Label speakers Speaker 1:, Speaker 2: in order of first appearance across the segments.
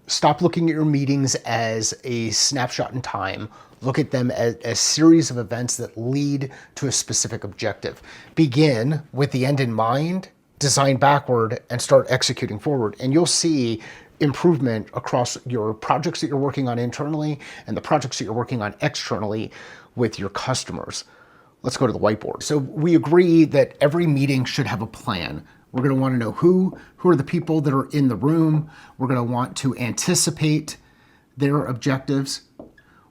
Speaker 1: Stop looking at your meetings as a snapshot in time. Look at them as a series of events that lead to a specific objective. Begin with the end in mind, design backward, and start executing forward. And you'll see improvement across your projects that you're working on internally and the projects that you're working on externally with your customers. Let's go to the whiteboard. So we agree that every meeting should have a plan. We're going to want to know who are the people that are in the room. We're going to want to anticipate their objectives.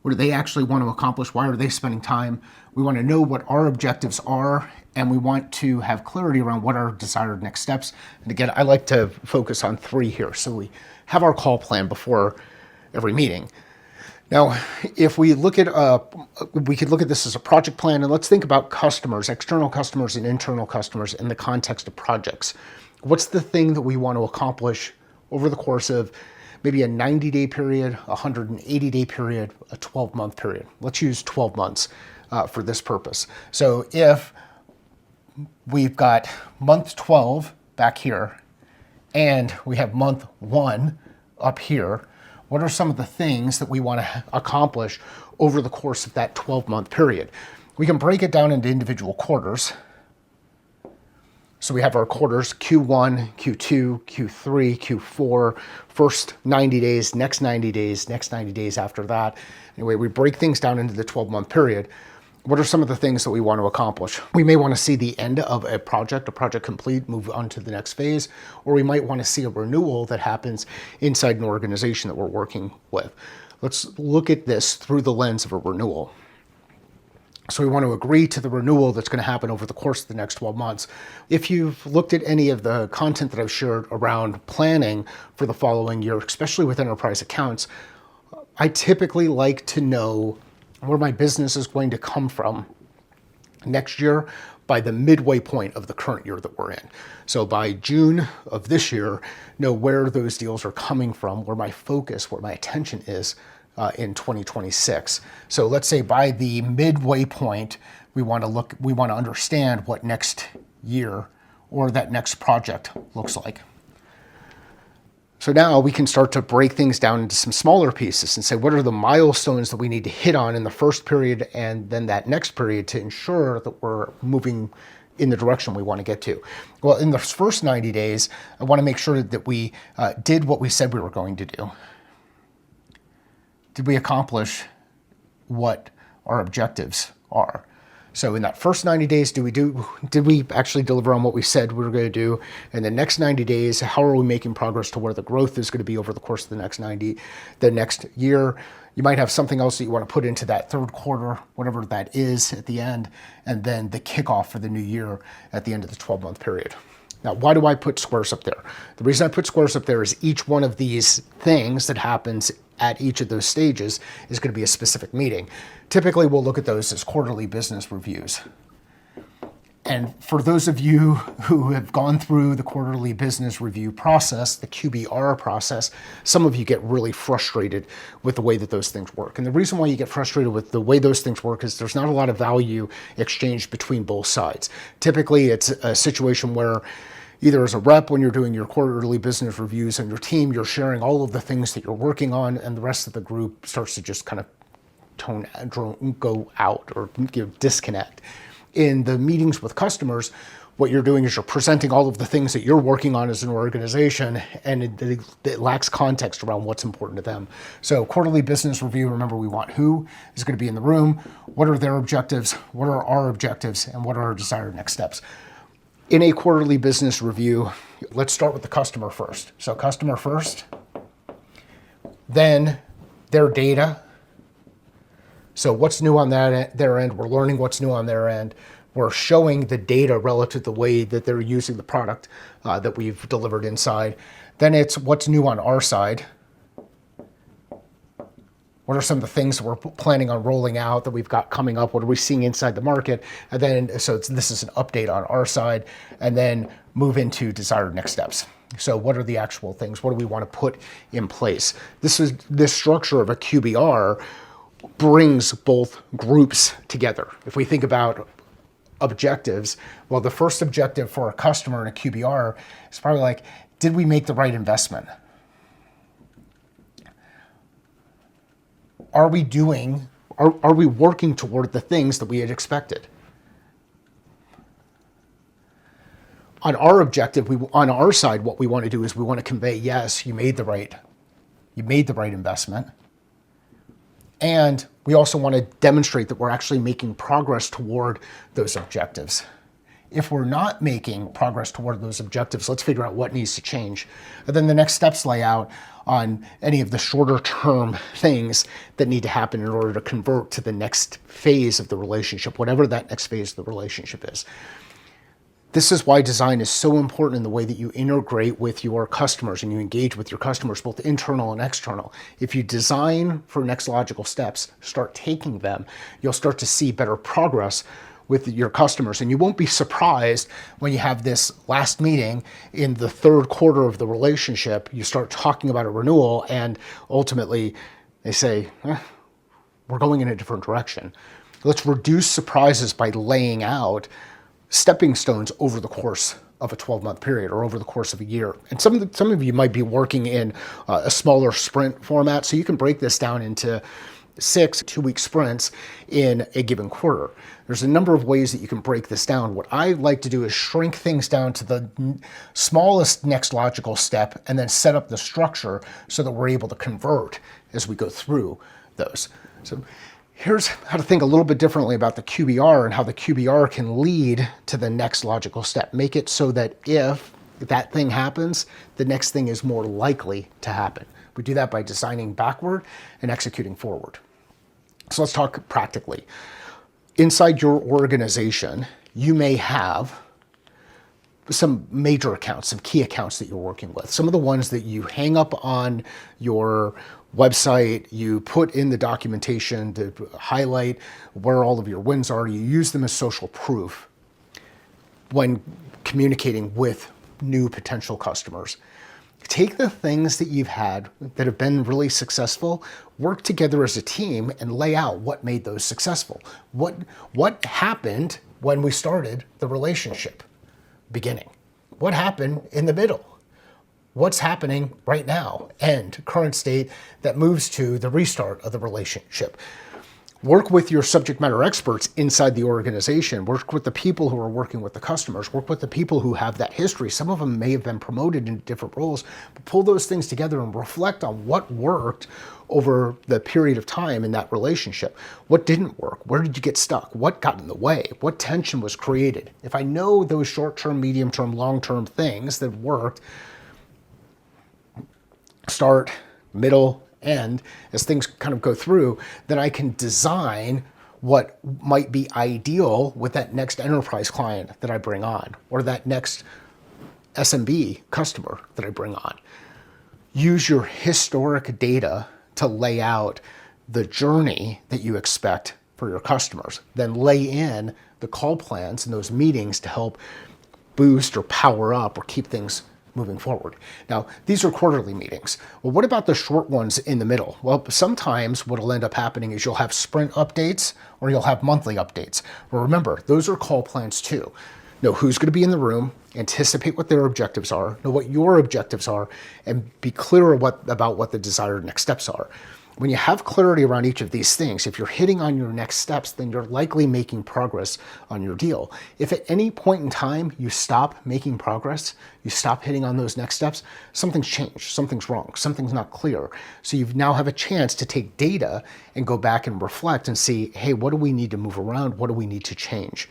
Speaker 1: What do they actually want to accomplish? Why are they spending time? We want to know what our objectives are, and we want to have clarity around what our desired next steps. And again, I like to focus on 3 here. So we have our call plan before every meeting. Now, if we look at, we could look at this as a project plan, and let's think about customers, external customers and internal customers in the context of projects. What's the thing that we want to accomplish over the course of maybe a 90-day period, a 180-day period, a 12-month period? Let's use 12 months for this purpose. So if we've got month 12 back here, and we have month 1 up here, what are some of the things that we want to accomplish over the course of that 12-month period? We can break it down into individual quarters. So we have our quarters, Q1, Q2, Q3, Q4, first 90 days, next 90 days, next 90 days after that. Anyway, we break things down into the 12-month period. What are some of the things that we want to accomplish? We may want to see the end of a project complete, move on to the next phase, or we might want to see a renewal that happens inside an organization that we're working with. Let's look at this through the lens of a renewal. So we want to agree to the renewal that's going to happen over the course of the next 12 months. If you've looked at any of the content that I've shared around planning for the following year, especially with enterprise accounts, I typically like to know where my business is going to come from next year by the midway point of the current year that we're in. So by June of this year, know where those deals are coming from, where my focus, where my attention is in 2026. So let's say by the midway point, we want to understand what next year or that next project looks like. So now we can start to break things down into some smaller pieces and say, what are the milestones that we need to hit on in the first period and then that next period to ensure that we're moving in the direction we want to get to? Well, in the first 90 days, I want to make sure that we did what we said we were going to do. Did we accomplish what our objectives are? So in that first 90 days, did we actually deliver on what we said we were going to do? In the next 90 days, how are we making progress to where the growth is going to be over the course of the next year? You might have something else that you want to put into that third quarter, whatever that is at the end, and then the kickoff for the new year at the end of the 12-month period. Now, why do I put squares up there? The reason I put squares up there is each one of these things that happens at each of those stages is going to be a specific meeting. Typically, we'll look at those as quarterly business reviews. And for those of you who have gone through the quarterly business review process, the QBR process, some of you get really frustrated with the way that those things work. And the reason why you get frustrated with the way those things work is there's not a lot of value exchanged between both sides. Typically, it's a situation where either as a rep, when you're doing your quarterly business reviews on your team, you're sharing all of the things that you're working on, and the rest of the group starts to just kind of go out or disconnect. In the meetings with customers, what you're doing is you're presenting all of the things that you're working on as an organization, and it lacks context around what's important to them. So quarterly business review, remember, we want who is going to be in the room, what are their objectives, what are our objectives, and what are our desired next steps. In a quarterly business review, let's start with the customer first. So customer first, then their data. So what's new on their end? We're learning what's new on their end. We're showing the data relative to the way that they're using the product that we've delivered inside. Then it's what's new on our side. What are some of the things that we're planning on rolling out that we've got coming up? What are we seeing inside the market? And then, so this is an update on our side, and then move into desired next steps. So what are the actual things? What do we want to put in place? This structure of a QBR brings both groups together. If we think about objectives, well, the first objective for a customer in a QBR is probably like, did we make the right investment? are we doing, are we working toward the things that we had expected? On our objective, on our side, what we want to do is we want to convey, yes, you made the right investment. And we also want to demonstrate that we're actually making progress toward those objectives. If we're not making progress toward those objectives, let's figure out what needs to change. And then the next steps lay out on any of the shorter term things that need to happen in order to convert to the next phase of the relationship, whatever that next phase of the relationship is. This is why design is so important in the way that you integrate with your customers and you engage with your customers, both internal and external. If you design for next logical steps, start taking them, you'll start to see better progress with your customers. And you won't be surprised when you have this last meeting in the third quarter of the relationship, you start talking about a renewal and ultimately they say, we're going in a different direction. Let's reduce surprises by laying out stepping stones over the course of a 12-month period or over the course of a year. And some of you might be working in a smaller sprint format, so you can break this down into 6 2-week sprints in a given quarter. There's a number of ways that you can break this down. What I like to do is shrink things down to the smallest next logical step and then set up the structure so that we're able to convert as we go through those. So here's how to think a little bit differently about the QBR and how the QBR can lead to the next logical step. Make it so that if that thing happens, the next thing is more likely to happen. We do that by designing backward and executing forward. So let's talk practically. Inside your organization, you may have some major accounts, some key accounts that you're working with. Some of the ones that you hang up on your website, you put in the documentation to highlight where all of your wins are. You use them as social proof when communicating with new potential customers. Take the things that you've had that have been really successful, work together as a team and lay out what made those successful. What happened when we started the relationship beginning? What happened in the middle? What's happening right now and current state that moves to the restart of the relationship? Work with your subject matter experts inside the organization. Work with the people who are working with the customers. Work with the people who have that history. Some of them may have been promoted into different roles, but pull those things together and reflect on what worked over the period of time in that relationship. What didn't work? Where did you get stuck? What got in the way? What tension was created? If I know those short-term, medium-term, long-term things that worked, start, middle, end, as things kind of go through, then I can design what might be ideal with that next enterprise client that I bring on, or that next SMB customer that I bring on. Use your historic data to lay out the journey that you expect for your customers. Then lay in the call plans and those meetings to help boost or power up or keep things moving forward. Now, these are quarterly meetings. Well, what about the short ones in the middle? Well, sometimes what will end up happening is you'll have sprint updates or you'll have monthly updates. Well, remember, those are call plans too. Know who's going to be in the room, anticipate what their objectives are, know what your objectives are, and be clear about what the desired next steps are. When you have clarity around each of these things, if you're hitting on your next steps, then you're likely making progress on your deal. If at any point in time you stop making progress, you stop hitting on those next steps, something's changed, something's wrong, something's not clear. So you now have a chance to take data and go back and reflect and see, hey, what do we need to move around? What do we need to change?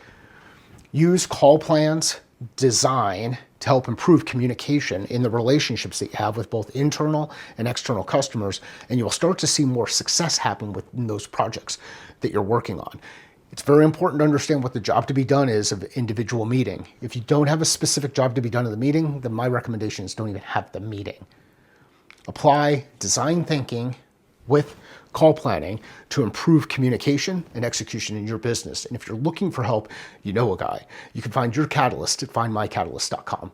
Speaker 1: Use call plans, design to help improve communication in the relationships that you have with both internal and external customers, and you'll start to see more success happen within those projects that you're working on. It's very important to understand what the job to be done is of individual meeting. If you don't have a specific job to be done in the meeting, then my recommendation is don't even have the meeting. Apply design thinking with call planning to improve communication and execution in your business. And if you're looking for help, you know a guy. You can find your catalyst at findmycatalyst.com.